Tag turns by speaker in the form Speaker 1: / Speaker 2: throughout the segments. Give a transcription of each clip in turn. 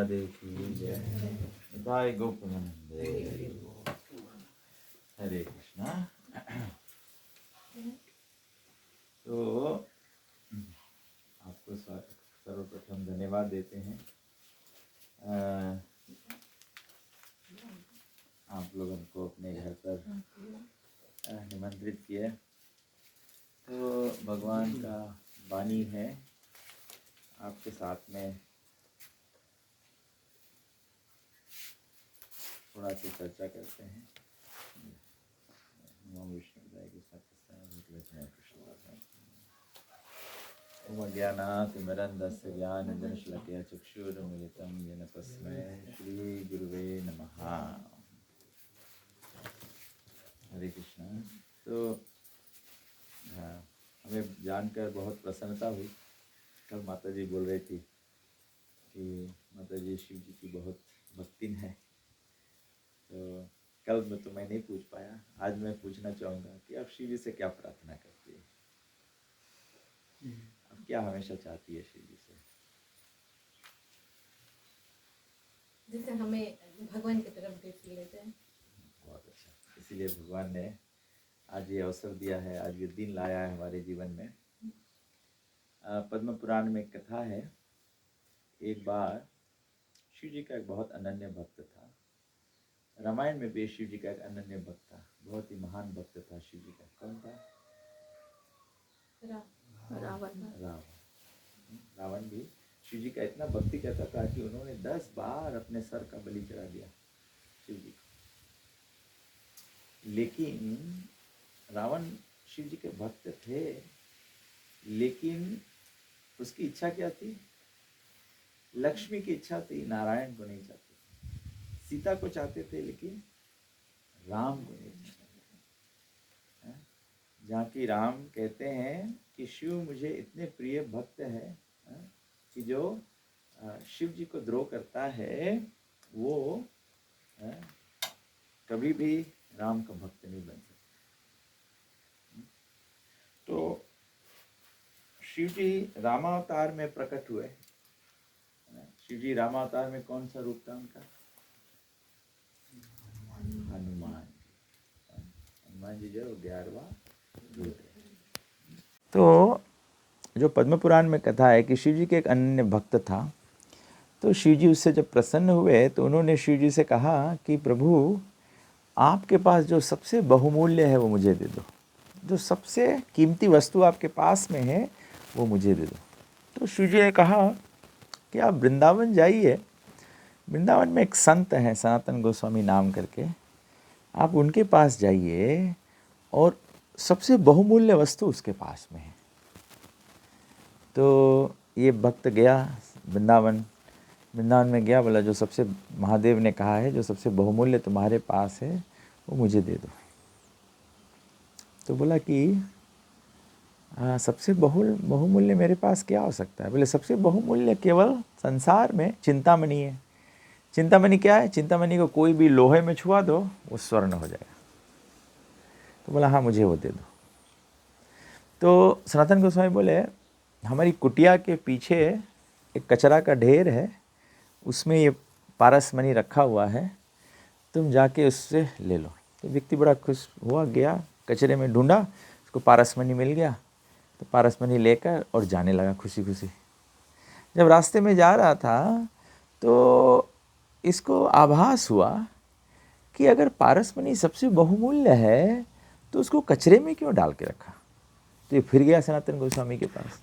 Speaker 1: राधे की जय। निताय गोपनंद हरे कृष्णा। तो आपको सर्वप्रथम धन्यवाद देते हैं। आप लोग हमको अपने घर पर निमंत्रित किए। तो भगवान का वाणी है, आपके साथ में थोड़ा सी चर्चा करते हैं। ज्ञानातिमिरन्दस्य ज्ञानजनशलाकया चक्षुरुन्मिलितं येन तस्मै श्रीगुरुवे नमः। हरे कृष्णा। तो हमें जानकर बहुत प्रसन्नता हुई। कल माता जी बोल रही थी कि माता जी शिव जी की बहुत भक्तिन है। तो कल में तो मैं नहीं पूछ पाया, आज मैं पूछना चाहूँगा कि आप शिव जी से क्या प्रार्थना करती है? आप क्या हमेशा चाहती है शिव जी से?
Speaker 2: जैसे हमें भगवान की तरफ देख लेते हैं।
Speaker 1: बहुत अच्छा, इसीलिए भगवान ने आज ये अवसर दिया है, आज ये दिन लाया है हमारे जीवन में। पद्म पुराण में एक कथा है। एक बार शिव जी का एक बहुत अनन्य भक्त था। रामायण में भी शिव जी का एक अनन्य भक्त था, बहुत ही महान भक्त था शिव जी का। कौन था? रावण। रावण भी शिव जी का इतना भक्ति करता था कि उन्होंने 10 बार अपने सर का बलि चढ़ा दिया शिव जी को। लेकिन रावण शिव जी के भक्त थे, लेकिन उसकी इच्छा क्या थी? लक्ष्मी की इच्छा थी, नारायण को नहीं चाहते। सीता को चाहते थे लेकिन राम को नहीं चाहते। जहाँ की राम कहते हैं कि शिव मुझे इतने प्रिय भक्त है कि जो शिव जी को द्रोह करता है वो कभी भी राम का भक्त नहीं बन सकता। तो शिव जी रामावतार में प्रकट हुए। शिव जी रामावतार में कौन सा रूप था उनका? हनुमान। हनुमान जी जो 11वां रूप है। तो जो पद्म पुराण में कथा है कि शिव जी के एक अनन्य भक्त था। तो शिव जी उससे जब प्रसन्न हुए तो उन्होंने शिव जी से कहा कि प्रभु, आपके पास जो सबसे बहुमूल्य है वो मुझे दे दो। जो सबसे कीमती वस्तु आपके पास में है वो मुझे दे दो। तो शिव जी ने कहा कि आप वृंदावन जाइए। वृंदावन में एक संत हैं सनातन गोस्वामी नाम करके, आप उनके पास जाइए और सबसे बहुमूल्य वस्तु उसके पास में है। तो ये भक्त गया वृंदावन में गया, बोला जो सबसे महादेव ने कहा है जो सबसे बहुमूल्य तुम्हारे पास है वो मुझे दे दो। तो बोला कि सबसे बहुमूल्य मेरे पास क्या हो सकता है? बोले सबसे बहुमूल्य केवल संसार में चिंतामणि है। चिंतामणि क्या है? चिंतामणि को कोई भी लोहे में छुआ दो वो स्वर्ण हो जाएगा। तो बोला हाँ मुझे वो दे दो। तो सनातन गोस्वामी बोले हमारी कुटिया के पीछे एक कचरा का ढेर है, उसमें ये पारसमणि रखा हुआ है, तुम जाके उससे ले लो। तो व्यक्ति बड़ा खुश हुआ, गया कचरे में ढूंढा, उसको पारसमणि मिल गया। तो पारसमणि लेकर और जाने लगा खुशी खुशी। जब रास्ते में जा रहा था तो इसको आभास हुआ कि अगर पारसमणि सबसे बहुमूल्य है तो उसको कचरे में क्यों डाल के रखा। तो ये फिर गया सनातन गोस्वामी के पास,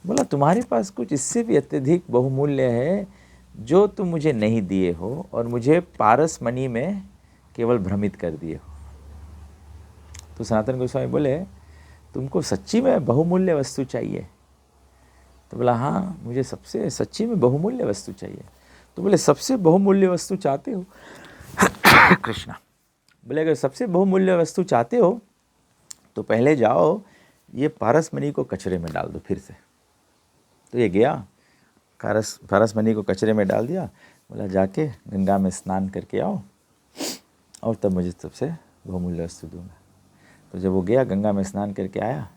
Speaker 1: बोला तुम्हारे पास कुछ इससे भी अत्यधिक बहुमूल्य है जो तुम मुझे नहीं दिए हो और मुझे पारसमणि में केवल भ्रमित कर दिए हो। तो सनातन गोस्वामी बोले तुमको सच्ची में बहुमूल्य वस्तु चाहिए? तो बोला हाँ मुझे सबसे सच्ची में बहुमूल्य वस्तु चाहिए। तो बोले सबसे बहुमूल्य वस्तु चाहते हो? कृष्णा बोले अगर सबसे बहुमूल्य वस्तु चाहते हो तो पहले जाओ ये पारसमणि को कचरे में डाल दो फिर से। तो ये गया पारसमणि को कचरे में डाल दिया, बोला जाके गंगा में स्नान करके आओ और तब मुझे सबसे बहुमूल्य वस्तु दूंगा। तो जब वो गया गंगा में स्नान करके आया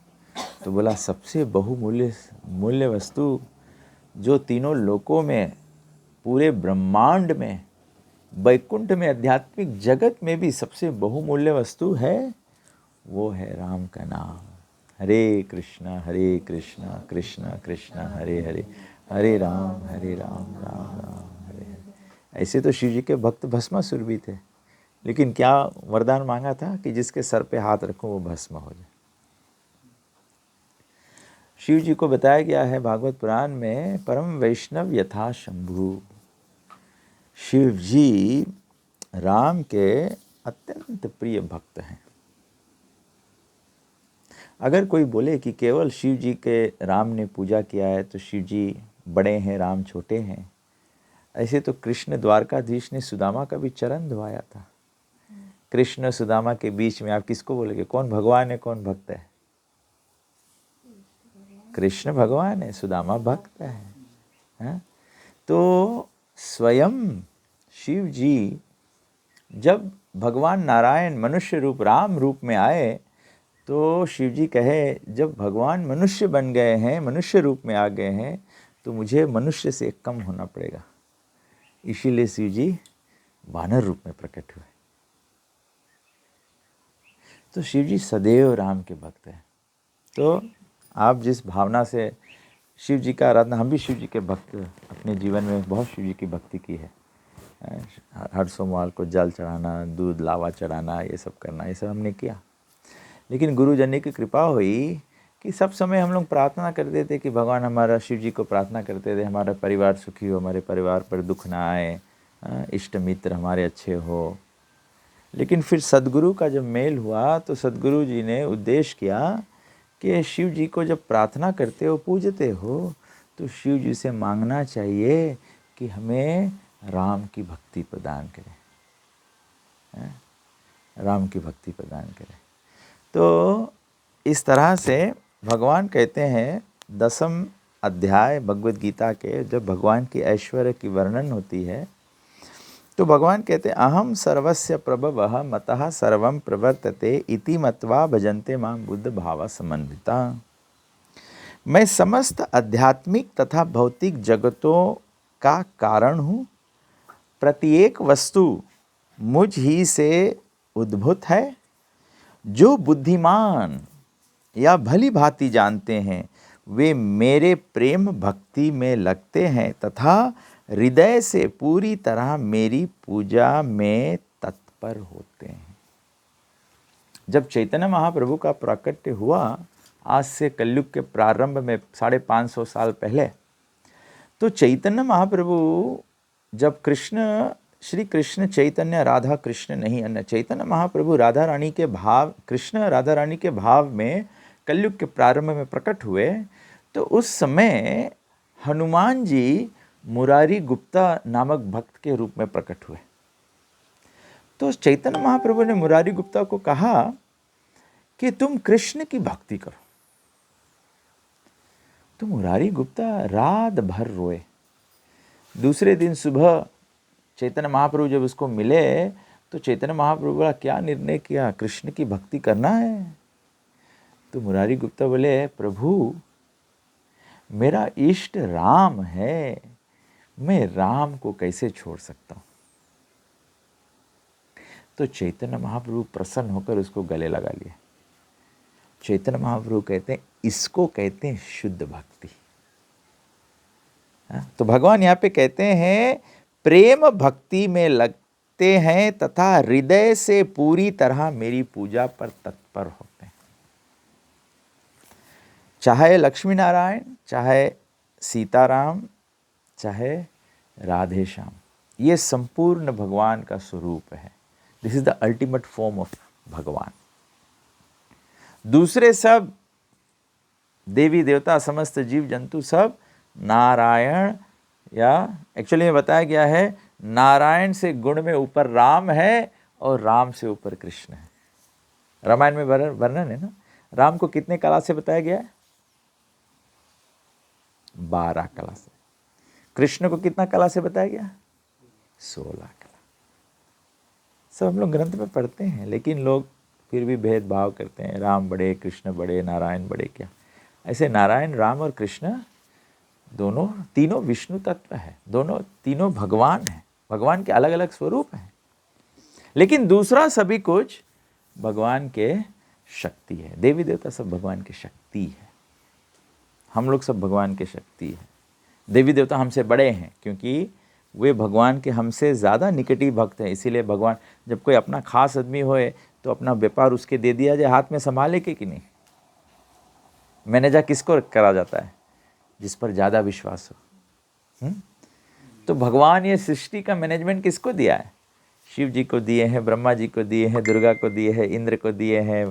Speaker 1: तो बोला सबसे बहुमूल्य वस्तु जो तीनों लोकों में पूरे ब्रह्मांड में, वैकुंठ में, आध्यात्मिक जगत में भी सबसे बहुमूल्य वस्तु है, वो है राम का नाम। हरे कृष्णा कृष्ण कृष्ण हरे हरे, हरे राम राम राम हरे हरे। ऐसे तो शिव जी के भक्त भस्मासुर भी थे, लेकिन क्या वरदान मांगा था कि जिसके सर पे हाथ रखो वो भस्म हो जाए। शिव जी को बताया गया है भागवत पुराण में, परम वैष्णव यथा शंभु। शिव जी राम के अत्यंत प्रिय भक्त हैं। अगर कोई बोले कि केवल शिव जी के राम ने पूजा किया है तो शिव जी बड़े हैं, राम छोटे हैं, ऐसे तो कृष्ण द्वारकाधीश ने सुदामा का भी चरण धोया था। कृष्ण सुदामा के बीच में आप किसको बोलेंगे, कौन भगवान है कौन भक्त है? कृष्ण भगवान है, सुदामा भक्त है? तो स्वयं शिव जी जब भगवान नारायण मनुष्य रूप राम रूप में आए तो शिव जी कहे, जब भगवान मनुष्य बन गए हैं, मनुष्य रूप में आ गए हैं, तो मुझे मनुष्य से कम होना पड़ेगा। इसीलिए शिव जी वानर रूप में प्रकट हुए। तो शिव जी सदैव राम के भक्त हैं। तो आप जिस भावना से शिव जी का आराधना, हम भी शिव जी के भक्त अपने जीवन में बहुत शिव जी की भक्ति की है। हर सोमवार को जल चढ़ाना, दूध लावा चढ़ाना, ये सब करना, ये सब हमने किया। लेकिन गुरुजन की कृपा हुई कि सब समय हम लोग प्रार्थना करते थे कि भगवान, हमारा शिव जी को प्रार्थना करते थे हमारा परिवार सुखी हो, हमारे परिवार पर दुख ना आए, इष्ट मित्र हमारे अच्छे हो। लेकिन फिर सदगुरु का जब मेल हुआ तो सदगुरु जी ने उद्देश्य किया कि शिव जी को जब प्रार्थना करते हो, पूजते हो, तो शिव जी से मांगना चाहिए कि हमें राम की भक्ति प्रदान करें, राम की भक्ति प्रदान करें। तो इस तरह से भगवान कहते हैं 10वें अध्याय भगवद गीता के, जब भगवान की ऐश्वर्य की वर्णन होती है तो भगवान कहते हैं, अहम सर्वस्य प्रभवः मतः सर्वं प्रवर्तते इति मत्वा भजन्ते मां बुद्ध भाव समन्विता। मैं समस्त आध्यात्मिक तथा भौतिक जगतों का कारण हूँ। प्रत्येक वस्तु मुझ ही से उद्भूत है। जो बुद्धिमान या भली भांति जानते हैं वे मेरे प्रेम भक्ति में लगते हैं तथा हृदय से पूरी तरह मेरी पूजा में तत्पर होते हैं। जब चैतन्य महाप्रभु का प्राकट्य हुआ, आज से कलयुग के प्रारंभ में 550 साल पहले, तो चैतन्य महाप्रभु जब श्री कृष्ण चैतन्य राधा कृष्ण नहीं अन्य, चैतन्य महाप्रभु राधा रानी के भाव, कृष्ण राधा रानी के भाव में कलयुग के प्रारंभ में प्रकट हुए, तो उस समय हनुमान जी मुरारी गुप्ता नामक भक्त के रूप में प्रकट हुए। तो चैतन्य महाप्रभु ने मुरारी गुप्ता को कहा कि तुम कृष्ण की भक्ति करो। तो मुरारी गुप्ता रात भर रोए। दूसरे दिन सुबह चैतन्य महाप्रभु जब उसको मिले तो चैतन्य महाप्रभु का क्या निर्णय किया, कृष्ण की भक्ति करना है। तो मुरारी गुप्ता बोले, प्रभु मेरा इष्ट राम है, मैं राम को कैसे छोड़ सकता हूं। तो चैतन्य महाप्रभु प्रसन्न होकर उसको गले लगा लिए। चैतन्य महाप्रभु कहते हैं, इसको कहते हैं शुद्ध भक्ति। तो भगवान यहाँ पे कहते हैं प्रेम भक्ति में लगते हैं तथा हृदय से पूरी तरह मेरी पूजा पर तत्पर होते हैं। चाहे लक्ष्मी नारायण, चाहे सीताराम, चाहे राधे श्याम, ये संपूर्ण भगवान का स्वरूप है। This is the ultimate form of भगवान। दूसरे सब देवी देवता, समस्त जीव जंतु सब नारायण, या एक्चुअली में बताया गया है नारायण से गुण में ऊपर राम है और राम से ऊपर कृष्ण है। रामायण में वर्णन है ना, राम को कितने कला से बताया गया है? 12 कला से। कृष्ण को कितना कला से बताया गया? 16 कला। सब हम लोग ग्रंथ में पढ़ते हैं, लेकिन लोग फिर भी भेदभाव करते हैं, राम बड़े, कृष्ण बड़े, नारायण बड़े। क्या ऐसे नारायण, राम और कृष्ण दोनों तीनों विष्णु तत्व है, दोनों तीनों भगवान हैं, भगवान के अलग अलग स्वरूप हैं, लेकिन दूसरा सभी कुछ भगवान के शक्ति है। देवी देवता सब भगवान की शक्ति है, हम लोग सब भगवान की शक्ति है। देवी देवता हमसे बड़े हैं क्योंकि वे भगवान के हमसे ज़्यादा निकटी भक्त हैं, इसीलिए भगवान जब कोई अपना खास आदमी होए तो अपना व्यापार उसके दे दिया जाए, हाथ में संभाले कि नहीं। मैनेजर किसको करा जाता है? जिस पर ज़्यादा विश्वास हो। तो भगवान ये सृष्टि का मैनेजमेंट किसको दिया है? शिव जी को दिए हैं, ब्रह्मा जी को दिए हैं, दुर्गा को दिए हैं, इंद्र को दिए हैं,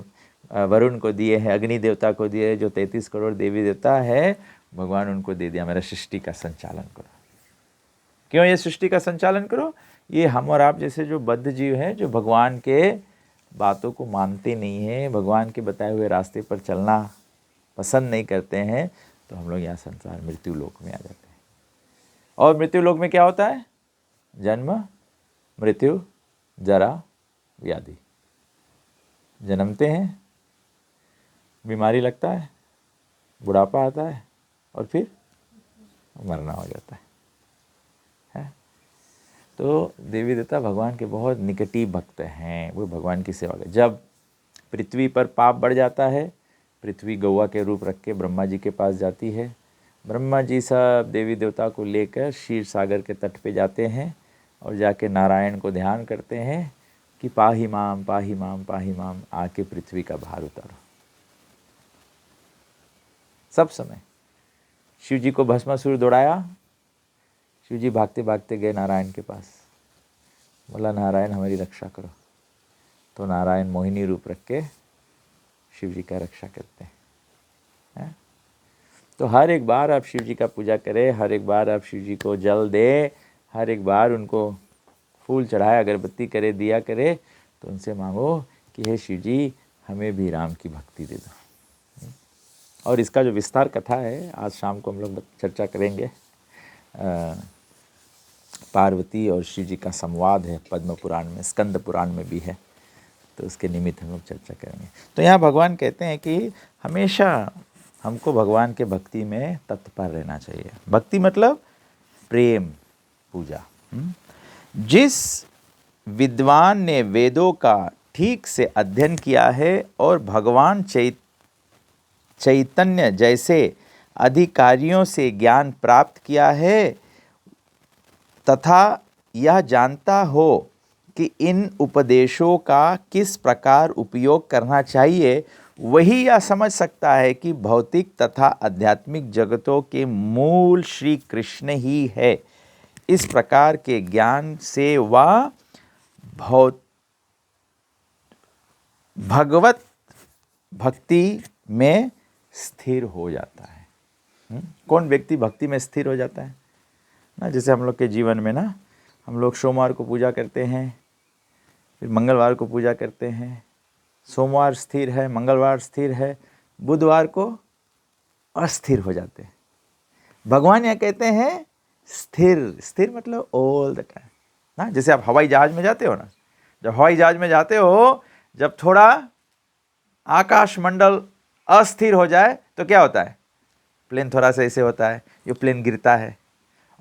Speaker 1: वरुण को दिए हैं, अग्नि देवता को दिए हैं, जो 33 करोड़ देवी देवता है, भगवान उनको दे दिया, मेरा सृष्टि का संचालन करो। क्यों ये सृष्टि का संचालन करो? ये हम और आप जैसे जो बद्ध जीव हैं, जो भगवान के बातों को मानते नहीं हैं, भगवान के बताए हुए रास्ते पर चलना पसंद नहीं करते हैं, तो हम लोग यहाँ संसार मृत्यु लोक में आ जाते हैं। और मृत्यु लोक में क्या होता है? जन्म, मृत्यु, जरा, व्याधि। जन्मते हैं, बीमारी लगता है, बुढ़ापा आता है और फिर मरना हो जाता है। तो देवी देवता भगवान के बहुत निकटी भक्त हैं, वो भगवान की सेवा करते। जब पृथ्वी पर पाप बढ़ जाता है, पृथ्वी गौवा के रूप रख के ब्रह्मा जी के पास जाती है। ब्रह्मा जी सब देवी देवता को लेकर क्षीर सागर के तट पे जाते हैं और जाके नारायण को ध्यान करते हैं कि पाही माम पाही माम पाही माम, आके पृथ्वी का भार उतारो। सब समय शिव जी को भस्मासुर दौड़ाया, शिव जी भागते भागते गए नारायण के पास, बोला नारायण हमारी रक्षा करो। तो नारायण मोहिनी रूप रख के शिव जी का रक्षा करते हैं। तो हर एक बार आप शिव जी का पूजा करें, हर एक बार आप शिव जी को जल दे, हर एक बार उनको फूल चढ़ाए, अगरबत्ती करे, दिया करे, तो उनसे मांगो कि हे शिव जी हमें भी राम की भक्ति दे दो। और इसका जो विस्तार कथा है, आज शाम को हम लोग चर्चा करेंगे। पार्वती और शिव जी का संवाद है, पद्म पुराण में, स्कंद पुराण में भी है, तो उसके निमित्त हम लोग चर्चा करेंगे। तो यहाँ भगवान कहते हैं कि हमेशा हमको भगवान के भक्ति में तत्पर रहना चाहिए। भक्ति मतलब प्रेम, पूजा। जिस विद्वान ने वेदों का ठीक से अध्ययन किया है और भगवान चैतन्य जैसे अधिकारियों से ज्ञान प्राप्त किया है, तथा यह जानता हो कि इन उपदेशों का किस प्रकार उपयोग करना चाहिए, वही यह समझ सकता है कि भौतिक तथा आध्यात्मिक जगतों के मूल श्री कृष्ण ही है। इस प्रकार के ज्ञान से वह भगवत भक्ति में स्थिर हो जाता है। कौन व्यक्ति भक्ति में स्थिर हो जाता है ना? जैसे हम लोग के जीवन में ना, हम लोग सोमवार को पूजा करते हैं, फिर मंगलवार को पूजा करते हैं। सोमवार स्थिर है, मंगलवार स्थिर है, बुधवार को अस्थिर हो जाते हैं। भगवान यहाँ कहते हैं स्थिर। स्थिर मतलब ऑल द टाइम ना। जैसे आप हवाई जहाज में जाते हो ना, जब हवाई जहाज में जाते हो, जब थोड़ा आकाश मंडल अस्थिर हो जाए तो क्या होता है? प्लेन थोड़ा सा ऐसे होता है, ये प्लेन गिरता है।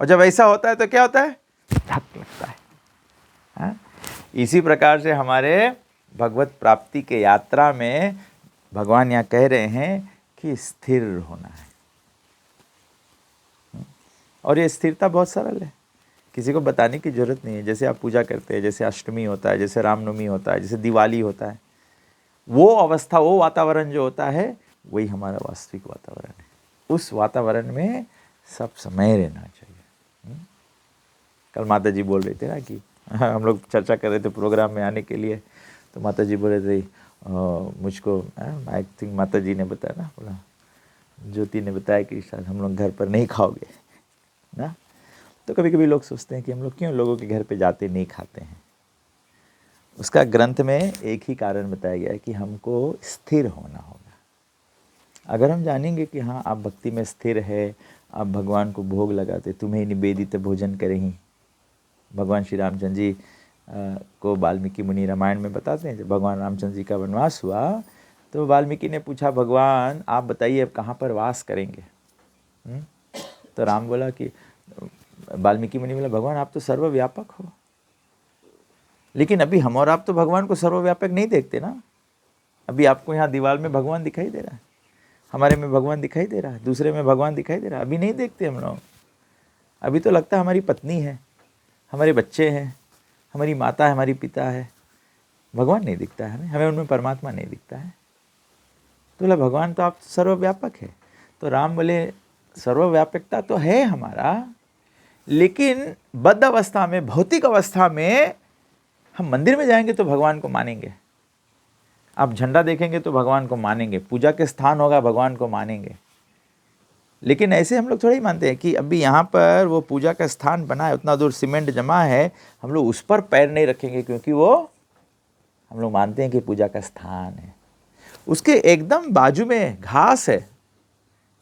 Speaker 1: और जब ऐसा होता है तो क्या होता है? धक लगता है। हाँ? इसी प्रकार से हमारे भगवत प्राप्ति के यात्रा में भगवान यहाँ कह रहे हैं कि स्थिर होना है। और ये स्थिरता बहुत सरल है, किसी को बताने की जरूरत नहीं है। जैसे आप पूजा करते हैं, जैसे अष्टमी होता है, जैसे रामनवमी होता है, जैसे दिवाली होता है, वो अवस्था, वो वातावरण जो होता है, वही हमारा वास्तविक वातावरण है। उस वातावरण में सब समय रहना चाहिए। कल माता जी बोल रहे थे ना कि हम लोग चर्चा कर रहे थे प्रोग्राम में आने के लिए, तो माता जी बोल रहे थे मुझको, आई थिंक माता जी ने बताया ना, बोला ज्योति ने बताया कि शायद हम लोग घर पर नहीं खाओगे ना। तो कभी कभी लोग सोचते हैं कि हम लोग क्यों लोगों के घर पे जाते नहीं खाते हैं। उसका ग्रंथ में एक ही कारण बताया गया है कि हमको स्थिर होना होगा। अगर हम जानेंगे कि हाँ आप भक्ति में स्थिर है, आप भगवान को भोग लगाते, तुम्हें निवेदित भोजन करें। भगवान श्री रामचंद्र जी को वाल्मीकि मुनि रामायण में बताते हैं, जब भगवान रामचंद्र जी का वनवास हुआ तो वाल्मीकि ने पूछा, भगवान आप बताइए अब कहाँ पर वास करेंगे। तो राम बोला कि वाल्मीकि मुनि बोला भगवान आप तो सर्वव्यापक हो, लेकिन अभी हम और आप तो भगवान को सर्वव्यापक नहीं देखते ना। अभी आपको यहाँ दीवार में भगवान दिखाई दे रहा है, हमारे में भगवान दिखाई दे रहा है, दूसरे में भगवान दिखाई दे रहा है, अभी नहीं देखते हम लोग। अभी तो लगता है हमारी पत्नी है, हमारे बच्चे हैं, हमारी माता है, हमारी पिता है, भगवान नहीं दिखता है हमें उनमें परमात्मा नहीं दिखता है। तो बोला भगवान तो आप सर्वव्यापक है। तो राम बोले सर्वव्यापकता तो है हमारा, लेकिन बद्ध अवस्था में, भौतिक अवस्था में हम मंदिर में जाएंगे तो भगवान को मानेंगे, आप झंडा देखेंगे तो भगवान को मानेंगे, पूजा के स्थान होगा भगवान को मानेंगे। लेकिन ऐसे हम लोग थोड़ा ही मानते हैं कि अभी यहाँ पर वो पूजा का स्थान बना है, उतना दूर सीमेंट जमा है, हम लोग उस पर पैर नहीं रखेंगे, क्योंकि वो हम लोग मानते हैं कि पूजा का स्थान है। उसके एकदम बाजू में घास है,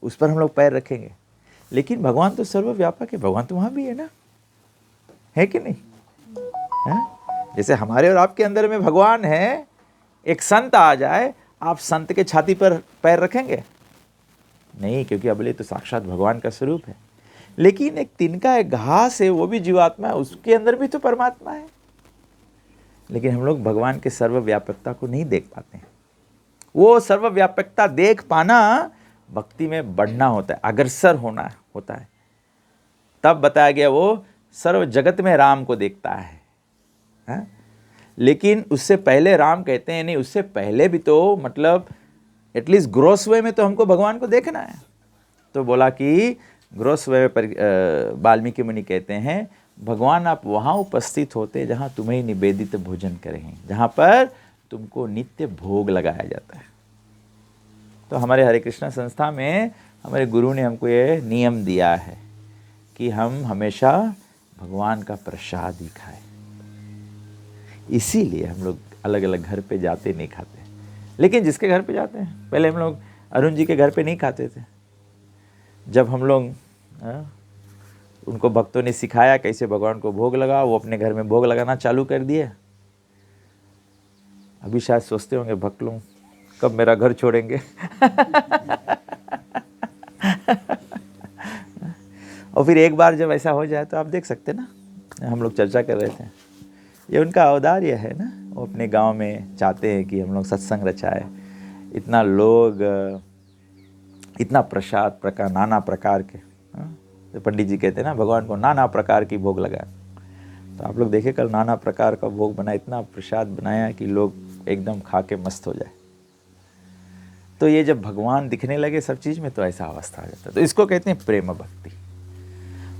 Speaker 1: उस पर हम लोग पैर रखेंगे। लेकिन भगवान तो सर्वव्यापक है, भगवान तो वहाँ भी है ना, है कि नहीं है? जैसे हमारे और आपके अंदर में भगवान है, एक संत आ जाए, आप संत के छाती पर पैर रखेंगे? नहीं, क्योंकि अबले तो साक्षात भगवान का स्वरूप है। लेकिन एक तिनका, एक घास है, वो भी जीवात्मा है, उसके अंदर भी तो परमात्मा है। लेकिन हम लोग भगवान के सर्वव्यापकता को नहीं देख पाते हैं। वो सर्वव्यापकता देख पाना भक्ति में बढ़ना होता है, अग्रसर होना होता है। तब बताया गया वो सर्व जगत में राम को देखता है, हा? लेकिन उससे पहले राम कहते हैं नहीं, उससे पहले भी तो मतलब एटलीस्ट ग्रॉस वे में तो हमको भगवान को देखना है। तो बोला कि ग्रॉस वे पर वाल्मीकि मुनि कहते हैं भगवान आप वहाँ उपस्थित होते जहाँ तुम्हें निवेदित भोजन करें, जहाँ पर तुमको नित्य भोग लगाया जाता है। तो हमारे हरे कृष्णा संस्था में हमारे गुरु ने हमको ये नियम दिया है कि हम हमेशा भगवान का प्रसाद ही खाएं। इसीलिए हम लोग अलग अलग घर पे जाते नहीं खाते, लेकिन जिसके घर पे जाते हैं, पहले हम लोग अरुण जी के घर पे नहीं खाते थे। जब हम लोग उनको भक्तों ने सिखाया कैसे भगवान को भोग लगा, वो अपने घर में भोग लगाना चालू कर दिए। अभी शायद सोचते होंगे भक्त लोग कब मेरा घर छोड़ेंगे और फिर एक बार जब ऐसा हो जाए तो आप देख सकते ना, हम लोग चर्चा कर रहे थे, ये उनका औदार्य है ना। वो अपने गांव में चाहते हैं कि हम लोग सत्संग रचाए, इतना लोग, इतना प्रसाद प्रकार, नाना प्रकार के, तो पंडित जी कहते हैं ना भगवान को नाना प्रकार की भोग लगाए। तो आप लोग देखे कल नाना प्रकार का भोग बना, इतना प्रसाद बनाया कि लोग एकदम खा के मस्त हो जाए। तो ये जब भगवान दिखने लगे सब चीज़ में, तो ऐसा अवस्था आ जाता है। तो इसको कहते हैं प्रेम भक्ति।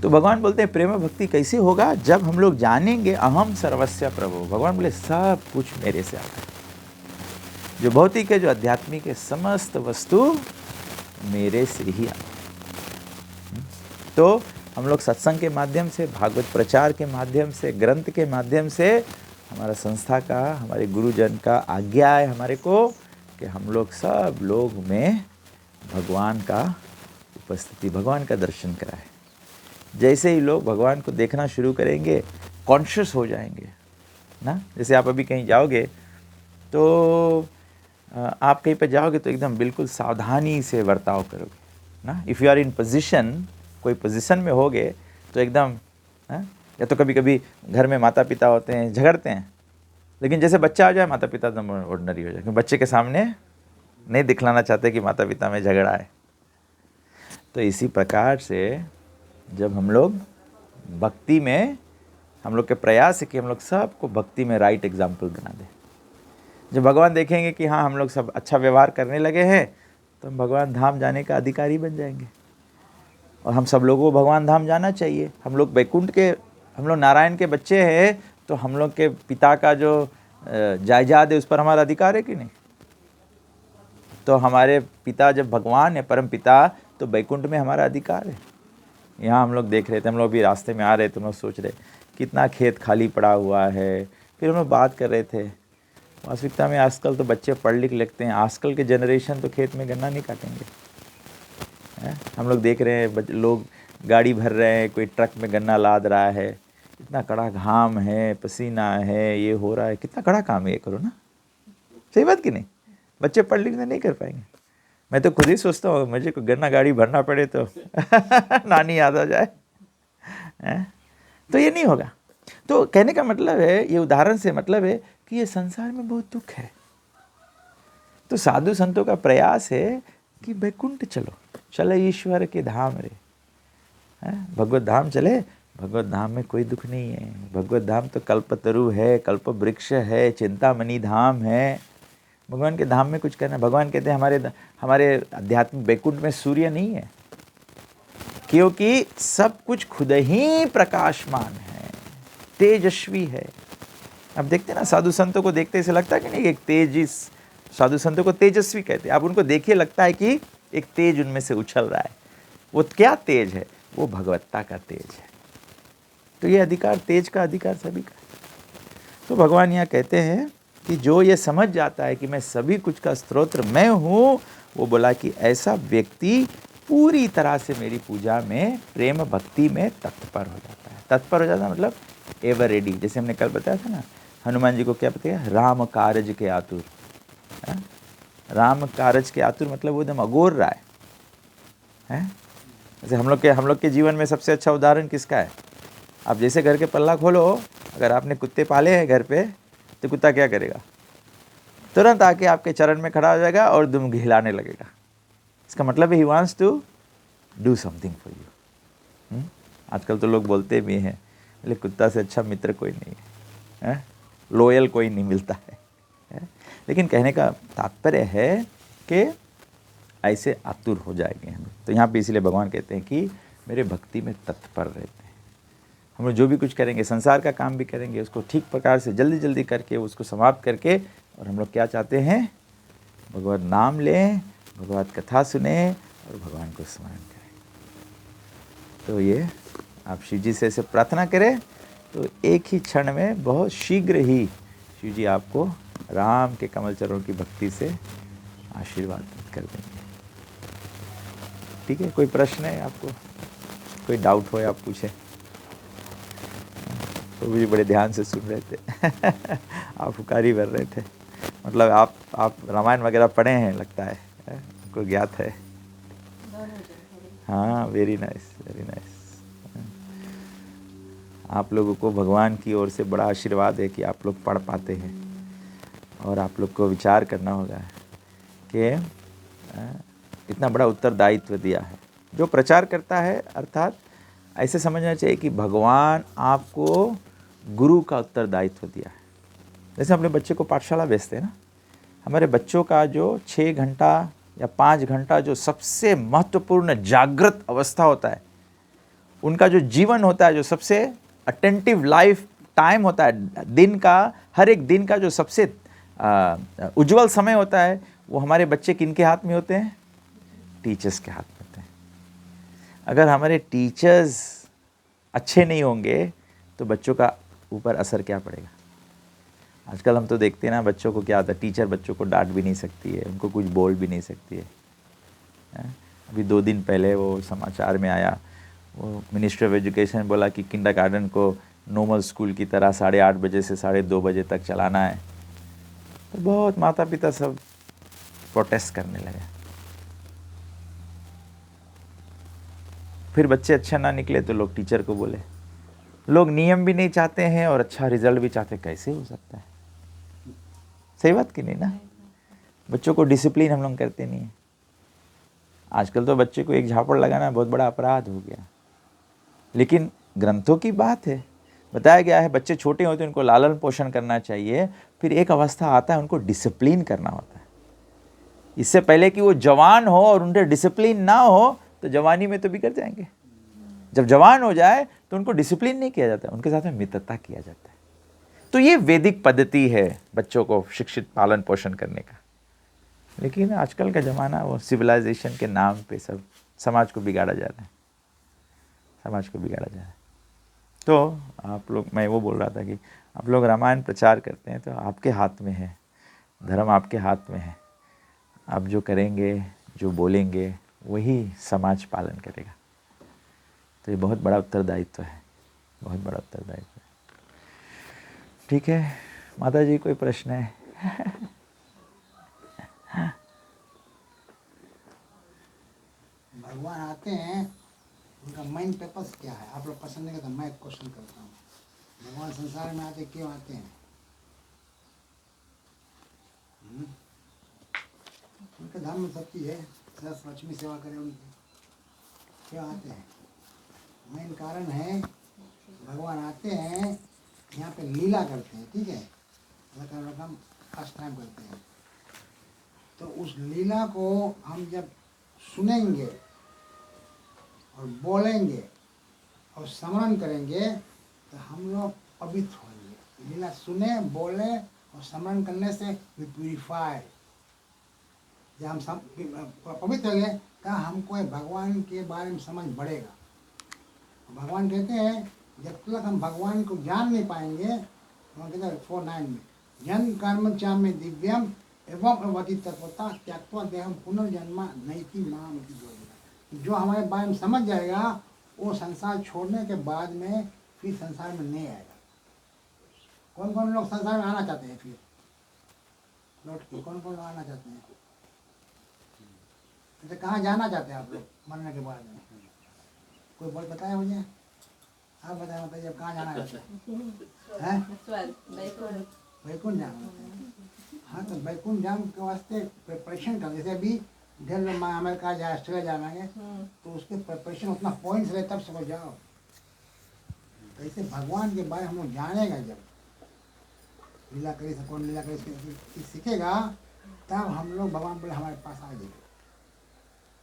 Speaker 1: तो भगवान बोलते हैं प्रेम भक्ति कैसे होगा, जब हम लोग जानेंगे अहम सर्वस्व प्रभु। भगवान बोले सब कुछ मेरे से आता है, जो भौतिक है, जो आध्यात्मिक है, समस्त वस्तु मेरे से ही आता है। तो हम लोग सत्संग के माध्यम से, भागवत प्रचार के माध्यम से, ग्रंथ के माध्यम से, हमारा संस्था का, हमारे गुरुजन का आज्ञा है हमारे को कि हम लोग सब लोग में भगवान का उपस्थिति, भगवान का दर्शन कराए। जैसे ही लोग भगवान को देखना शुरू करेंगे, कॉन्शियस हो जाएंगे ना। जैसे आप अभी कहीं जाओगे तो आप कहीं पर जाओगे तो एकदम बिल्कुल सावधानी से बर्ताव करोगे ना। If you are in position, कोई पोजीशन में होगे तो एकदम या तो कभी कभी घर में माता पिता होते हैं, झगड़ते हैं, लेकिन जैसे बच्चा आ जाए माता पिता एकदम ऑर्डिनरी हो जाए, क्योंकि बच्चे के सामने नहीं दिखलाना चाहते कि माता पिता में झगड़ा है। तो इसी प्रकार से जब हम लोग भक्ति में, हम लोग के प्रयास है कि हम लोग सबको भक्ति में राइट एग्जाम्पल बना दें। जब भगवान देखेंगे कि हाँ हम लोग सब अच्छा व्यवहार करने लगे हैं, तो हम भगवान धाम जाने का अधिकारी बन जाएंगे। और हम सब लोगों को भगवान धाम जाना चाहिए। हम लोग वैकुंठ के, हम लोग नारायण के बच्चे हैं, तो हम लोग के पिता का जो जायदाद है उस पर हमारा अधिकार है कि नहीं। तो हमारे पिता जब भगवान है, परम पिता, तो वैकुंठ में हमारा अधिकार है। यहाँ हम लोग देख रहे थे, हम लोग भी रास्ते में आ रहे थे, हम लोग सोच रहे कितना खेत खाली पड़ा हुआ है। फिर हम लोग बात कर रहे थे, वास्तविकता में आजकल तो बच्चे पढ़ लिख लेते हैं, आजकल के जनरेशन तो खेत में गन्ना नहीं काटेंगे। हम लोग देख रहे हैं लोग गाड़ी भर रहे हैं, कोई ट्रक में गन्ना लाद रहा है, इतना कड़ा घाम है, पसीना है, ये हो रहा है, कितना कड़ा काम है ये, करो ना। सही बात कि नहीं। बच्चे पढ़ लिख नहीं कर पाएंगे। मैं तो खुद ही सोचता हूँ मुझे को गन्ना गाड़ी भरना पड़े तो नानी याद आ जाए, हैं? तो ये नहीं होगा। तो कहने का मतलब है, ये उदाहरण से मतलब है कि ये संसार में बहुत दुख है। तो साधु संतों का प्रयास है कि बैकुंठ चलो, चले ईश्वर के धाम रे, भगवत धाम चले। भगवत धाम में कोई दुख नहीं है। भगवत धाम तो कल्पतरु है, कल्प वृक्ष है, चिंतामणि धाम है। भगवान के धाम में कुछ करना, भगवान कहते हैं हमारे आध्यात्मिक बैकुंठ में सूर्य नहीं है, क्योंकि सब कुछ खुद ही प्रकाशमान है, तेजस्वी है। अब देखते हैं ना, साधु संतों को देखते ऐसे लगता है कि नहीं, एक तेजिस, साधु संतों को तेजस्वी कहते हैं। आप उनको देखिए, लगता है कि एक तेज उनमें से उछल रहा है। वो क्या तेज है? वो भगवत्ता का तेज है। तो ये अधिकार, तेज का अधिकार सभी का। तो भगवान यहाँ कहते हैं कि जो ये समझ जाता है कि मैं सभी कुछ का स्रोत मैं हूँ, वो बोला कि ऐसा व्यक्ति पूरी तरह से मेरी पूजा में, प्रेम भक्ति में तत्पर हो जाता है। तत्पर हो जाता मतलब एवर रेडी। जैसे हमने कल बताया था ना, हनुमान जी को क्या बताया? राम कारज के आतुर। राम कारज के आतुर मतलब वो एकदम अगोर रहा है? जैसे हम लोग के जीवन में सबसे अच्छा उदाहरण किसका है? आप जैसे घर के पल्ला खोलो, अगर आपने कुत्ते पाले हैं घर पे, तो कुत्ता क्या करेगा? तुरंत आके आपके चरण में खड़ा हो जाएगा और दुम हिलाने लगेगा। इसका मतलब है he wants to do something for you. आजकल तो लोग बोलते भी हैं, बोले कुत्ता से अच्छा मित्र कोई नहीं है, लॉयल कोई नहीं मिलता है। लेकिन कहने का तात्पर्य है कि ऐसे आतुर हो जाएंगे हम। तो यहाँ पे इसलिए भगवान कहते हैं कि मेरे भक्ति में तत्पर रहते हैं। हम लोग जो भी कुछ करेंगे, संसार का काम भी करेंगे, उसको ठीक प्रकार से जल्दी जल्दी करके उसको समाप्त करके, और हम लोग क्या चाहते हैं? भगवत नाम लें, भगवत कथा सुने और भगवान को स्मरण करें। तो ये आप शिव जी से ऐसे प्रार्थना करें तो एक ही क्षण में, बहुत शीघ्र ही शिव जी आपको राम के कमल चरणों की भक्ति से आशीर्वाद कर देंगे। ठीक है? कोई प्रश्न है आपको, कोई डाउट हो आप पूछें। तो मुझे बड़े ध्यान से सुन रहे थे आप हुकारी भर रहे थे, मतलब आप रामायण वगैरह पढ़े हैं लगता है, आपको ज्ञात है। हाँ, वेरी नाइस, वेरी नाइस। आप लोगों को भगवान की ओर से बड़ा आशीर्वाद है कि आप लोग पढ़ पाते हैं। और आप लोग को विचार करना होगा कि इतना बड़ा उत्तरदायित्व दिया है। जो प्रचार करता है, अर्थात ऐसे समझना चाहिए कि भगवान आपको गुरु का उत्तरदायित्व दिया है। जैसे अपने बच्चे को पाठशाला भेजते हैं ना, हमारे बच्चों का जो 6 घंटा या 5 घंटा जो सबसे महत्वपूर्ण जागृत अवस्था होता है, उनका जो जीवन होता है, जो सबसे अटेंटिव लाइफ टाइम होता है, दिन का, हर एक दिन का जो सबसे उज्जवल समय होता है, वो हमारे बच्चे किनके हाथ में होते हैं? टीचर्स के हाथ में होते हैं। अगर हमारे टीचर्स अच्छे नहीं होंगे तो बच्चों का ऊपर असर क्या पड़ेगा? आजकल हम तो देखते हैं ना, बच्चों को क्या होता है, टीचर बच्चों को डांट भी नहीं सकती है, उनको कुछ बोल भी नहीं सकती है। अभी 2 दिन पहले वो समाचार में आया, वो मिनिस्ट्री ऑफ एजुकेशन बोला कि किंडरगार्टन को नॉर्मल स्कूल की तरह 8:30 बजे से 2:30 बजे तक चलाना है। तो बहुत माता पिता सब प्रोटेस्ट करने लगे। फिर बच्चे अच्छा ना निकले तो लोग टीचर को बोले। लोग नियम भी नहीं चाहते हैं और अच्छा रिजल्ट भी चाहते हैं। कैसे हो सकता है? सही बात कि नहीं ना? बच्चों को डिसिप्लिन हम लोग करते नहीं हैं। आजकल तो बच्चे को एक झापड़ लगाना बहुत बड़ा अपराध हो गया। लेकिन ग्रंथों की बात है, बताया गया है बच्चे छोटे होते हैं उनको लालन पोषण करना चाहिए, फिर एक अवस्था आता है उनको डिसिप्लिन करना होता है। इससे पहले कि वो जवान हो और उनके डिसिप्लिन ना हो तो जवानी में तो बिगड़ जाएंगे। जब जवान हो जाए तो उनको डिसिप्लिन नहीं किया जाता, उनके साथ में मित्रता किया जाता है। तो ये वैदिक पद्धति है बच्चों को शिक्षित पालन पोषण करने का। लेकिन आजकल का ज़माना वो सिविलाइजेशन के नाम पे सब समाज को बिगाड़ा जा रहा है, समाज को बिगाड़ा जा रहा है। तो आप लोग, मैं वो बोल रहा था कि आप लोग रामायण प्रचार करते हैं तो आपके हाथ में है, धर्म आपके हाथ में है। आप जो करेंगे, जो बोलेंगे, वही समाज पालन करेगा। तो ये बहुत बड़ा उत्तरदायित्व है, बहुत बड़ा उत्तरदायित्व है। ठीक है माता जी, कोई प्रश्न है?
Speaker 3: भगवान आते हैं, उनका मेन पर्पस क्या है? आप लोग पसंद नहीं करते, मैं एक क्वेश्चन करता हूँ, भगवान संसार में आते क्यों आते हैं? उनके धाम में सब चीज़ है, दस लक्ष्मी सेवा करें उनकी, क्यों आते हैं? मेन कारण है भगवान आते हैं यहाँ पे लीला करते हैं, ठीक है, रकम फर्स्ट टाइम करते हैं। तो उस लीला को हम जब सुनेंगे और बोलेंगे और स्मरण करेंगे तो हम लोग पवित्र होंगे। लीला सुने, बोले और स्मरण करने से वी प्यूरिफाई। जब हम पवित्र हो गए तो हमको भगवान के बारे में समझ बढ़ेगा। भगवान कहते हैं जब तक हम भगवान को जान नहीं पाएंगे, भगवान कहते हैं 4:9 में, जन कर्म चामे दिव्यम एवं अवधि तत्वता त्यक्त्वा देहम पुनर्जन्मा नैति माम इति जोड़ेगा। जो हमारे बारे में समझ जाएगा वो संसार छोड़ने के बाद में फिर संसार में नहीं आएगा। कौन कौन लोग संसार में आना चाहते हैं? फिर लौट के कौन कौन लोग आना चाहते हैं? तो कहाँ जाना चाहते हैं आप लोग मरने के बाद में? कोई बोल बताया मुझे? आप बताइए कहाँ जाना चाहते हैं? वैकुंठ जाना। हाँ, तो वैकुंठ जाम के वास्ते प्रिपरेशन कर, जैसे अभी ढेर लोग अमेरिका जाए, ऑस्ट्रेलिया जाएंगे तो उसके प्रिपरेशन उतना पॉइंट्स रहे तब समझ जाओ। ऐसे भगवान के बारे में हम लोग जानेगा, जब लीला करी कौन लीला करी सीखेगा तब हम लोग भगवान बोले हमारे पास आ जाएगा।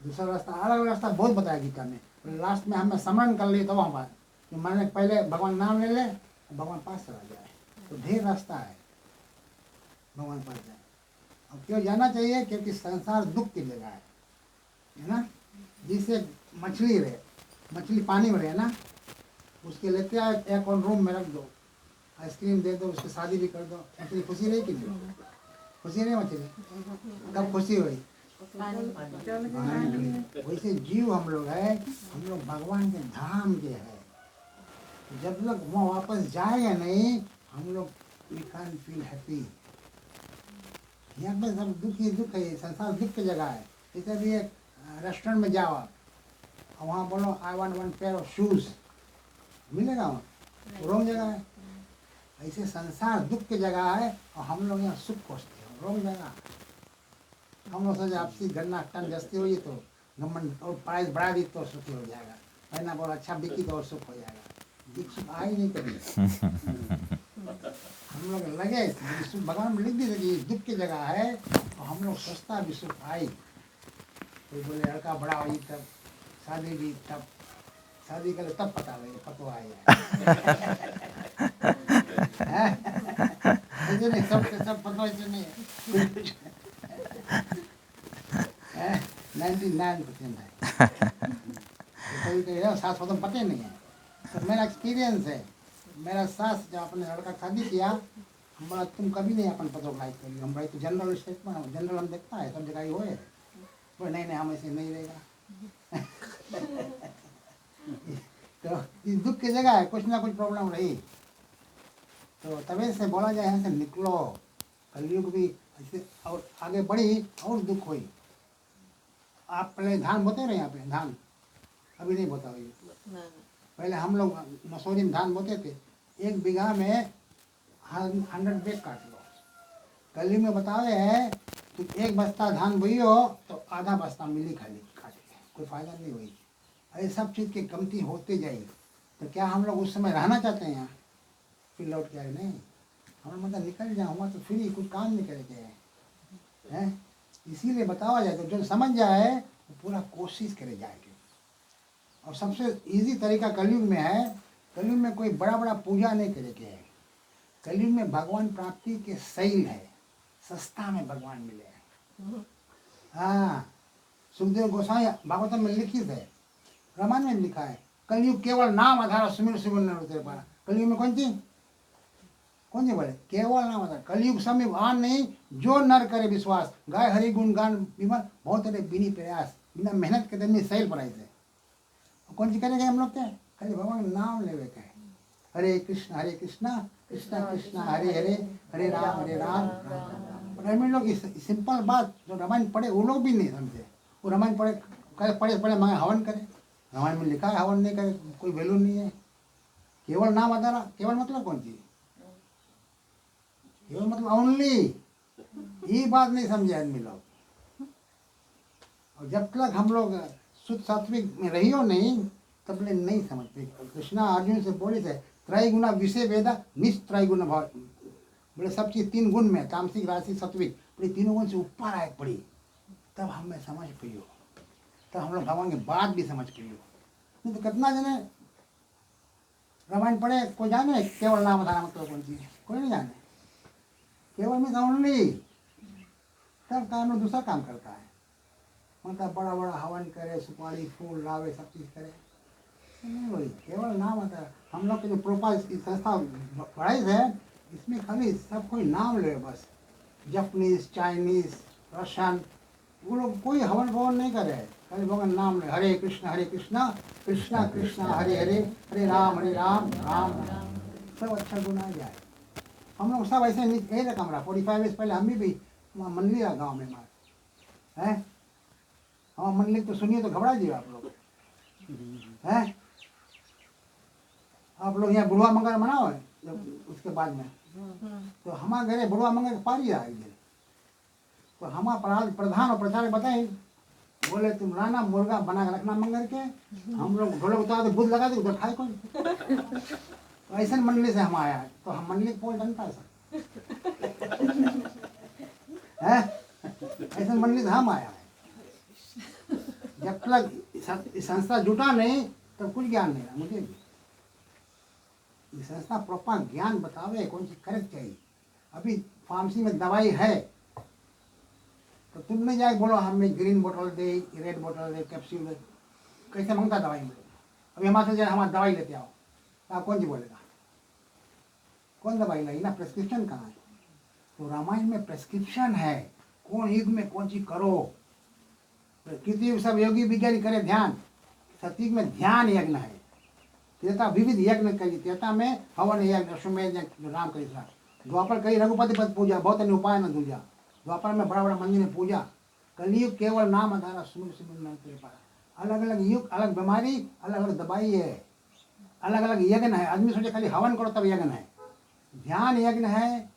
Speaker 3: दूसरा रास्ता, अलग रास्ता बहुत बताया गीता में, लास्ट में हमें स्मरण कर लिए तो वहाँ पर कि मैंने पहले भगवान नाम ले ले, भगवान पास चला जाए। तो ढेर रास्ता है भगवान पास जाए। अब क्यों जाना चाहिए? क्योंकि संसार दुख की जगह है ना। जिसे मछली रहे, मछली पानी में रहे ना, उसके लेते आए एक और रूम में रख दो, आइसक्रीम दे दो, उसकी शादी भी कर दो, मछली खुशी रही कि नहीं? खुशी नहीं मछली? कब खुशी हुई? वैसे जीव हम लोग है, हम लोग भगवान के धाम के है। जब तक वहाँ वापस जाएगा नहीं हम लोग वी कैन फील हैप्पी। यहाँ पे सब दुख ही दुख है, संसार दुख की जगह है। जैसे भी एक रेस्टोरेंट में जाओ आप और वहाँ बोलो I want 1 pair of shoes, मिलेगा वहाँ? रॉन्ग जगह है। ऐसे संसार दुख की जगह है और हम लोग यहाँ सुख खोजते हैं, रॉन्ग जगह। हम लोग सोचे आपसी गन्ना टन जस्ती हुई तो घमंड और प्राइस बढ़ा दी तो सुखी हो जाएगा, पहना बहुत अच्छा बिकी तो और सुख हो जाएगा। सुख आ ही नहीं कभी। हम लोग लगे भगवान लिख दी कि दुख की जगह है और हम लोग सस्ता भी सुख आई। कोई बोले लड़का बड़ा हुई तब शादी भी, तब शादी करे तब पता लगे पतो आई है। ऐसे नहीं, सब पता ऐसे नहीं है। 99% है। कभी कभी सास पता पते नहीं है। तो मेरा एक्सपीरियंस है, मेरा सास जब अपने लड़का शादी किया, हम बोला तुम कभी नहीं अपन पतो लाइक करिए, हम भाई तो जनरल स्टेट में जनरल हम देखता है सब जगह ही होए। तो नहीं हम ऐसे नहीं रहेगा। तो इस दुख की जगह है, कुछ ना कुछ प्रॉब्लम रही। तो तभी से बोला जाए यहाँ से निकलो, कलयुग भी ऐसे और आगे बढ़ी और दुख हुई। आप पहले धान बोते रहे यहाँ पे, धान अभी नहीं बोता हुई। पहले हम लोग मसूरी में धान बोते थे, 1 बीघा में 100 बैग काट लो। कली में बतावे है तो 1 बस्ता धान बोइयो तो आधा बस्ता मिली खाली काट के, कोई फायदा नहीं हुई। ये सब चीज़ की कमती होती जाएगी। तो क्या हम लोग उस समय रहना चाहते हैं यहाँ? फिर लौट के आए नहीं, हम मतलब निकल जाऊँगा तो फिर कुछ काम नहीं करेंगे हैं। इसीलिए बतावा जाए तो जो समझ जाए वो पूरा कोशिश करे जाएगी। और सबसे इजी तरीका कलयुग में है, कलयुग में कोई बड़ा बड़ा पूजा नहीं करे के है। कलयुग में भगवान प्राप्ति के शैल है, सस्ता में भगवान मिले हैं। हाँ, सुखदेव गोसाई भागवतम में लिखित है, रामायण में लिखा है, कलयुग केवल नाम आधार सुमिर सुमिर न उतरे पारा। कलयुग में कौन सी बोले? केवल नाम आधार। कलयुग समय आन नहीं, जो नर करे विश्वास, गाय हरि गुण गान विमल बहुत बिनी प्रयास, बिना मेहनत के दिन शैल बनाई थे। कौन सी करेंगे हम लोग? क्या खाली भगवान नाम लेवे के? हरे कृष्णा कृष्णा कृष्णा हरे हरे, हरे राम राम। लोग इस सिंपल बात जो रामायण पढ़े वो लोग भी नहीं समझे। वो रामायण पढ़े करे पढ़े पढ़े मांगे हवन करे, रामायण में लिखा है हवन नहीं करे कोई वैल्यू नहीं है। केवल नाम आधारा, केवल मतलब कौन चीज, केवल मतलब ओनली, ये बात नहीं समझे आदमी लोग। और जब तक हम लोग शुद्ध सात्विक में रहियो नहीं तब ले नहीं समझते। कृष्णा अर्जुन से बोले थे त्रैगुणा विषय वेदा निस्त्रैगुण भाव, बोले सब चीज 3 गुण में, तामसिक राजसिक सात्विक, बोले 3 गुण से ऊपर आए पड़ी तब हमें समझ पियो, तब हम लोग भगवान की बात भी समझ पियो। नहीं तो कितना जने रामायण पढ़े, कोई जाने केवल नाम धारा मतलब कौन चीज, कोई नहीं जाने। केवल में ओनली, तब काम दूसरा काम करता है, मतलब बड़ा बड़ा हवन करे, सुपारी फूल लावे, सब चीज करे, नहीं वही केवल नाम आता है। हम लोग के जो प्रोपा इसकी संस्था पढ़ाई है, इसमें खाली सब कोई नाम ले बस, जापानीज चाइनीज रशियन, वो लोग कोई हवन भवन नहीं करे, खाली भगवान नाम ले, हरे कृष्णा कृष्णा कृष्णा हरे हरे, हरे राम राम राम। सब अच्छा गुना जाए। हम लोग सब ऐसे यही रकम रहा 45 ईयर्स पहले हम भी वहाँ मंदिर आ गाँव में मार है, हाँ मंदिर तो सुनिए तो घबरा जाइए आप लोग हैं। आप लोग यहाँ बुढ़वा मंगल मनाओ है जब उसके बाद में, तो हमारे घरे बुढ़वा मंगल के पारी आ गए, तो हमारा प्रधान और प्रचारक बताए, बोले तुम लाना मुर्गा बना के रखना मंगल के, हम लोग ढोलक उतार बुद्ध लगा दे उधर खाए कौन। तो ऐसे मंडली से हम आया है, तो हम मंडली पोल जनता है, ऐसे मंडली से हम आया है। जब तक संस्था जुटा नहीं तब कुछ ज्ञान नहीं रहा मुझे भी। ये संस्था प्रॉपर ज्ञान बतावे कौन सी करेक्ट चाहिए। अभी फार्मेसी में दवाई है तो तुम नहीं जाए बोलो हमें ग्रीन बोतल दे, रेड बोतल दे, कैप्सूल दे, कैसे मांगता दवाई मिले। अभी हमारे से जाए हमारा दवाई लेते आओ, आप कौन सी बोलेगा, कौन दवाई लगी ना, प्रेस्क्रिप्शन कहाँ है। तो रामायण में प्रेस्क्रिप्शन है, कौन युग में कौन सी करो। किसी सब योगी विज्ञानी करे ध्यान, सतयुग में ध्यान यज्ञ है, त्रेता विविध यज्ञ करी, त्रेता में हवन यज्ञ अश्वमेध यज्ञ राम करी, द्वापर कई रघुपति पद पूजा, बहुत अन्य उपाय न दूजा, द्वापर में बड़ा बड़ा मंदिर में पूजा, कलयुग केवल नाम आधारा सुमिर सुमिर तेरे पारा। अलग अलग युग, अलग बीमारी, अलग अलग दवाई है, अलग अलग यज्ञ है। आदमी सोचे खाली हवन करो तब यज्ञ है, ध्यान यज्ञ है,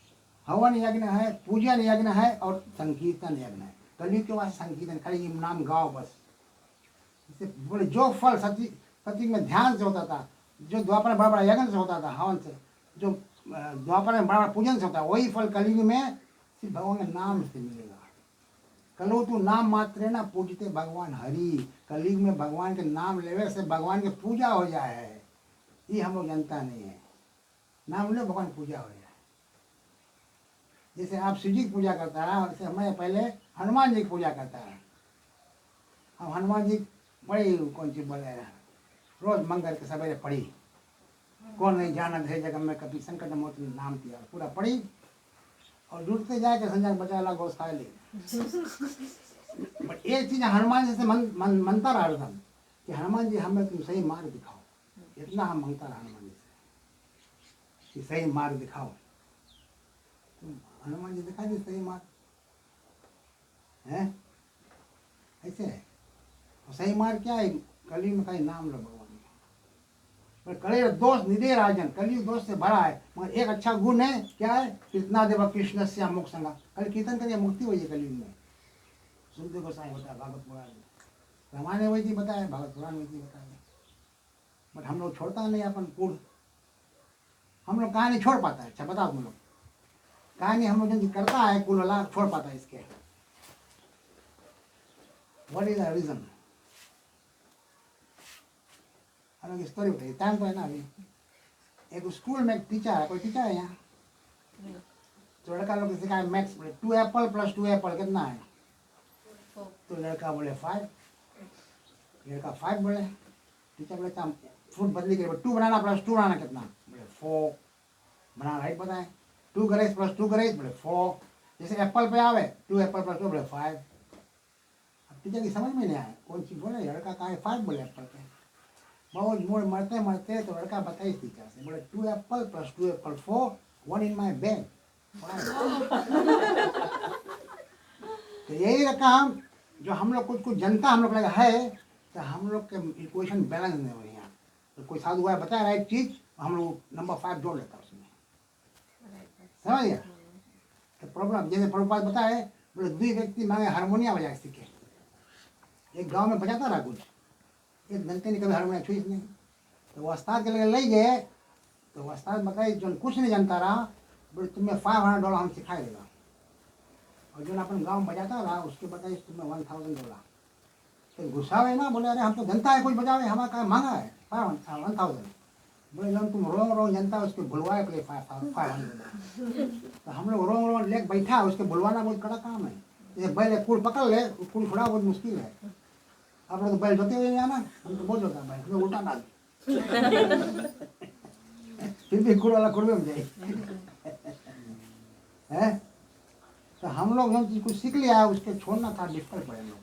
Speaker 3: हवन यज्ञ है, पूजन यज्ञ है और संकीर्तन यज्ञ है। कलयुग के वास्ते संकीर्तन खाली नाम गाओ बस। इससे बोले जो फल सतयुग में ध्यान से होता था, जो द्वापर में बड़ा बड़ा यज्ञ से होता था, हवन से, जो द्वापर में बड़ा बड़ा पूजन से होता है, वही फल कलयुग में सिर्फ भगवान के नाम से मिलेगा। कलो तू नाम मात्र ना पूजते भगवान हरि, कलयुग में भगवान के नाम लेवे से भगवान की पूजा हो जाए, ये हम लोग जानता नहीं है। नाम लो भगवान पूजा हो जाए। जैसे आप शिव जी की पूजा करता है, वैसे मैं पहले हनुमान जी की पूजा करता है। हम हनुमान जी बड़ी कौन सी बोले रोज मंगल के सवेरे पढ़ी, कौन नहीं जाना थे जगह में कभी संकट मोचन नाम किया, पूरा पढ़ी और डूबते जाए कि संजय बचा ला गोश्त खा ले। बट एक चीज हनुमान जी से मनता रहा एकदम कि हनुमान जी हमें तुम सही मार्ग दिखाओ, इतना हम मांगता रहा हनुमान जी से कि सही मार्ग दिखाओ। तुम हनुमान जी दिखा दी सही मार्ग है, ऐसे है। और सही मार्ग क्या है, कलयुग में कहीं नाम लो भगवान का। पर कलयुग दोष निधे राजन, कलयुग दोष से भरा है, मगर एक अच्छा गुण है, क्या है, कितना देव कृष्ण से मुक्त संगा, कल कीर्तन करिए मुक्ति हुई है कलयुग में। सुनते गोसाई होता है भागवत पुराण में, रामायण वही चीज बताया, भागवत पुराण वही चीज बताया। बट हम लोग छोड़ता नहीं अपन कुल, हम लोग कहानी छोड़ पाता है। अच्छा बताओ तुम लोग, कहानी हम लोग जो करता है कुल वाला छोड़ पाता है इसके, व्हाट इज द रीजन। अलग स्टोरी बताइए, टाइम तो है ना अभी। एक स्कूल में एक टीचर है, कोई टीचर है यहाँ, तो लड़का लोग सिखाए मैथ्स, बोले 2 एप्पल प्लस 2 एप्पल कितना है, तो लड़का बोले 5, लड़का 5 बोले, टीचर बोले फ्रूट बदली के 2 बनाना प्लस 2 बनाना कितना, बोले 4, बनाना राइट बताए, 2 ग्रेप्स प्लस 2 ग्रेप्स बोले 4, जैसे एप्पल पे आवे 2 एप्पल प्लस 2 बोले 5। अब टीचर की समझ में नहीं आया कौन सी बोले, लड़का कहा है 5 बोले एप्पल पे, बहुत मोड़ मरते मरते तो लड़का बताइए टीचर से, बोले 2 Apple plus 2 Apple 4, 1 in my bag. तो यही रकम जो हम लोग कुछ जनता हम लोग लगा है, तो हम लोग के इक्वेशन बैलेंस नहीं हो रही है। तो कोई साधु है बताया राइट चीज, हम लोग नंबर 5 जोड़ लेता उसमें, समझ गया। तो प्रॉब्लम जैसे प्रभुपाद बताए, बोले 2 व्यक्ति मांगे हारमोनिया बजाए सीखे, एक गांव में बजाता रहा कुछ, एक घंटे ने कभी हारमोनिया छुई नहीं, तो वो उस्ताद के लगे ले गए, तो उस्ताद बताए जो कुछ नहीं जानता रहा, बोले तुम्हें $500 हम सिखा देगा, और जो अपन गांव में बजाता रहा उसके बताइए तुम्हें $1000। तो गुस्सा है ना, बोले अरे हम तो जनता है, कुछ बजावे, हमारा क्या महंगा है 1000। बोले जब तुम रोंग जनता उसके बुलवाए के लिए 500। तो हम लोग रोंग लेके बैठा, उसके बुलवाना बहुत कड़ा काम है। जैसे बैल एक कुड़ पकड़ ले, कुड़ छुड़ा बहुत मुश्किल है। आप लोग तो बैल जोते हुए जाना, हम तो बहुत जोता है बैल, हमें उल्टा डाल फिर भी कुड़ वाला कुड़ में जाए है। तो हम लोग जो चीज कुछ सीख लिया है उसके छोड़ना था डिफिकल्ट पड़े हम लोग।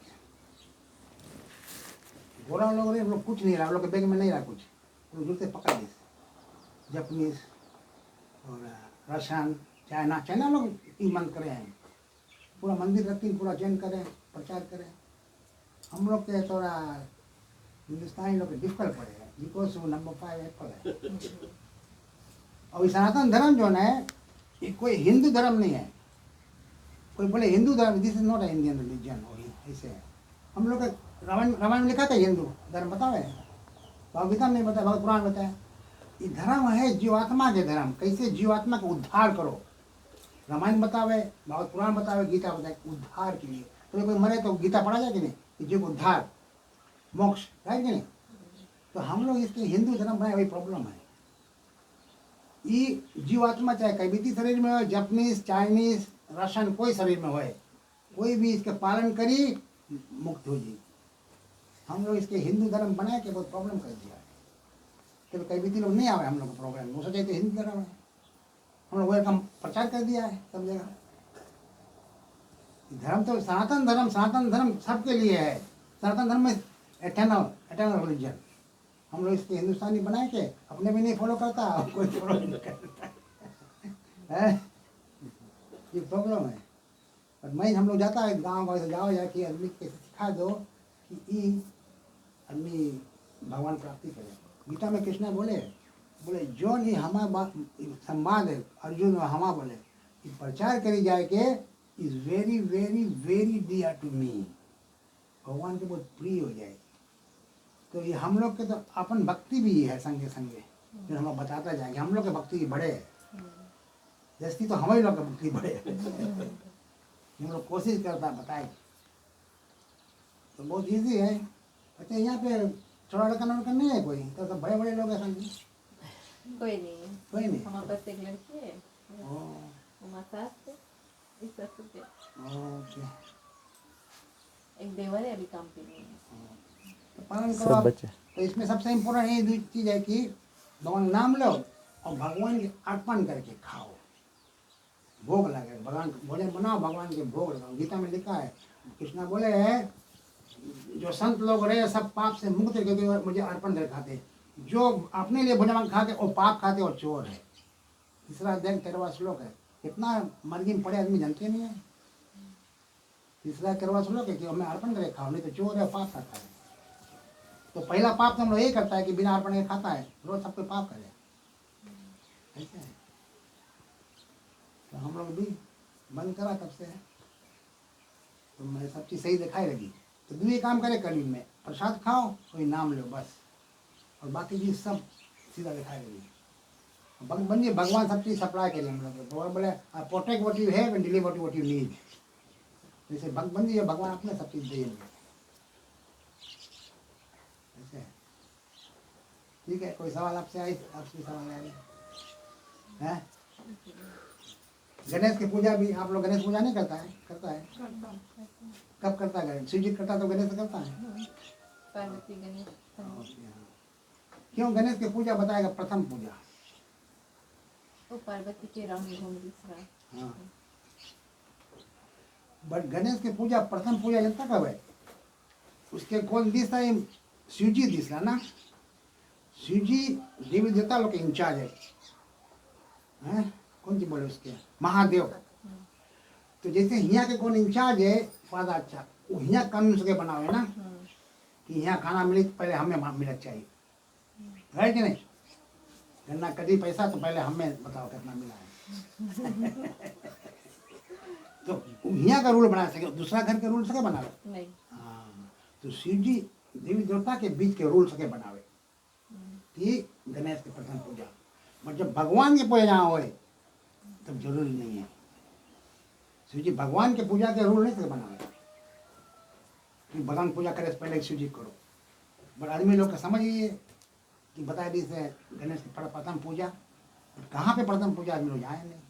Speaker 3: गोरा लोग ने लोग कुछ नहीं रहा, लोग के बैग में नहीं रहा कुछ, लोग जूते पकड़ लिए, जापानीज और रशियन, चाइना। चाइना लोग ईमान करे हैं, पूरा मंदिर रखती, पूरा जैन करें, प्रचार करें। हम लोग के थोड़ा हिंदुस्तानी लोग डिफिकल्ट पड़े हैं, बिकॉज वो नंबर 5 एप्पल है। और सनातन धर्म जो है ये कोई हिंदू धर्म नहीं है। कोई बोले हिंदू धर्म, this is not a Indian religion, ऐसे है। हम लोग रामायण में लिखा था हिंदू धर्म बतावे, भगवगीता में नहीं बताया, भगवत पुराण बताया। ये धर्म है जीवात्मा के धर्म, कैसे जीवात्मा का उद्धार करो। रामायण बतावे, भगवत पुराण बतावे, गीता बताए उद्धार के लिए। तो कोई मरे तो गीता पढ़ा जाए कि नहीं, कि जीव उद्धार मोक्ष है कि नहीं। तो हम लोग इसके हिंदू धर्म बनाए, वही प्रॉब्लम है। ये जीवात्मा चाहे कभी भी शरीर में हो, जापानीज, चाइनीज, रशियन, कोई शरीर में होए, कोई भी इसके पालन करी मुक्त हो जी। हम लोग इसके हिंदू धर्म बनाए के बहुत प्रॉब्लम कर दिया है। तो कई भी लोग नहीं आवे हम लोग को प्रॉब्लम, वो सोचे तो हिंदू धर्म है, हम लोग वही काम प्रचार कर दिया है सब जगह। धर्म तो सनातन धर्म सबके लिए है। सनातन धर्म में एटर्नल रिलीजन। हम लोग इसके हिंदुस्तानी बनाए के अपने भी नहीं फॉलो करता, कोई फॉलो नहीं करता है। ये प्रॉब्लम है। पर मैं हम लोग जाता है गाँव गाँव से, जाओ जाके आदमी के सिखा दो कि ये आदमी भगवान प्राप्ति करे। गीता में कृष्णा बोले जो नहीं हमारा संवाद है अर्जुन और हमा बोले प्रचार करी जाए के is very very very dear to me, भगवान के बहुत प्रिय हो जाए। तो ये हम लोग के तो अपन भक्ति भी है संगे संगे, जो हम लोग बताता जाएंगे हम लोग के भक्ति बढ़े, जैसी तो हमारे लोग के भक्ति बढ़े हम लोग कोशिश करता बताए तो बहुत इजी है। अच्छा यहाँ पे छोटा लड़का नहीं है कोई, तो सब बड़े बड़े लोग हैं संग।
Speaker 2: कोई नहीं,
Speaker 3: कोई नहीं।
Speaker 2: हमारे पास एक लड़की है,
Speaker 3: ओ,
Speaker 2: हमारे सास है, इस ससुर पे
Speaker 3: ओके।
Speaker 2: एक देवर है, अभी काम पे नहीं है।
Speaker 3: तो पालन करो
Speaker 1: सब
Speaker 3: आप।
Speaker 1: बच्चे
Speaker 3: तो इसमें सबसे इम्पोर्टेंट ये दो चीज़ है कि भगवान नाम लो और भगवान के अर्पण करके खाओ, भोग लगे, भगवान भोजन बनाओ, भगवान के भोग लगाओ। गीता में लिखा है, कृष्णा बोले है जो संत लोग रहे सब पाप से मुक्त करके मुझे अर्पण कर खाते, जो अपने लिए भोजन खाते वो पाप खाते और चोर है। तीसरा अध्याय 13वां श्लोक है। कितना मर्जी में पड़े आदमी जानते नहीं है। तीसरा 13वां श्लोक है कि मैं अर्पण करके खाओ, नहीं तो चोर है, पाप खाता है। तो पहला पाप तो हम लोग यही करता है कि बिना अर्पण के खाता है, रोज सबको पाप करे, ऐसे है। तो हम लोग भी बंद करा तब से, तो मैं सब चीज़ सही दिखाई लगी। तो दूसरे काम करे करीब में प्रसाद खाओ, कोई नाम लो बस, और बाकी चीज़ सब सीधा दिखाई लगी। बनिए भगवान सब चीज़ सप्लाई करें हम लोग। भगवान बोले protect what you have and deliver what you need. जैसे बन जाइए भगवान अपने सब चीज़ देंगे, ऐसे। ठीक है, कोई सवाल आपसे आई, आपसे सवाल आए हैं? गणेश की पूजा भी आप लोग, गणेश पूजा नहीं करता है? करता है। कब करता है गणेश? शिव जी करता तो गणेश करता है।
Speaker 2: पार्वती गणेश।
Speaker 3: क्यों गणेश की पूजा बताएगा? प्रथम पूजा
Speaker 2: वो पार्वती के राम घूम दूसरा।
Speaker 3: हाँ, बट गणेश की पूजा प्रथम पूजा जनता कब है? उसके कौन दिस है? शिव जी दिस ना। शिव जी देवी देवता लोग के इंचार्ज है, हैं? कौन सी बोले उसके? महादेव। तो जैसे यहाँ के कौन इंचार्ज है? पादाचार्य। वो यहाँ कानून सके बनावे ना कि यहाँ खाना मिले तो पहले हमें मिलना चाहिए, है कि नहीं? गन्ना कभी पैसा तो पहले हमें बताओ कितना मिला है। तो यहाँ का रूल बना सके, दूसरा घर के रूल सके बनावे?
Speaker 2: नहीं।
Speaker 3: हाँ, तो शिव जी देवी देवता के बीच के रूल सके बनावे कि गणेश के प्रथम पूजा, पर जब भगवान की पूजा जहाँ होए तब जरूरी नहीं है। शिव जी भगवान के पूजा के रूल नहीं सके बनावे कि भगवान पूजा करे से पहले शिव जी करो, बट आदमी लोग का समझ ये कि बता दी से गणेश की प्रथम पूजा, कहाँ पे प्रथम पूजा आदमी लोग जाए नहीं।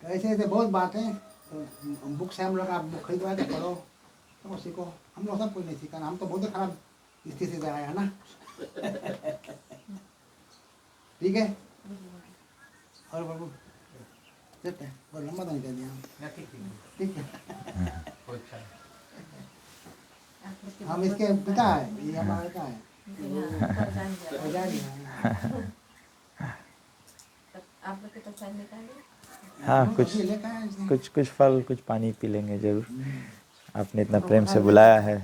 Speaker 3: तो ऐसे ऐसे बहुत बात है। तो बुक से हम लोग आप बुक खरीदवा के पढ़ो तो सीखो। हम लोग सब कुछ नहीं सीखा, हम तो बहुत खराब स्थिति से आया ना। ठीक है। और बाबू ठीक है, बहुत लंबा तो नहीं कर दिया। ठीक है। हम इसके पिता है, ये हमारा पिता है।
Speaker 2: आप लोग के प्रसाद निकाले?
Speaker 1: हाँ, कुछ
Speaker 3: लेकर आए इसने।
Speaker 1: कुछ फल कुछ पानी पी लेंगे जरूर, आपने इतना प्रेम से बुलाया है।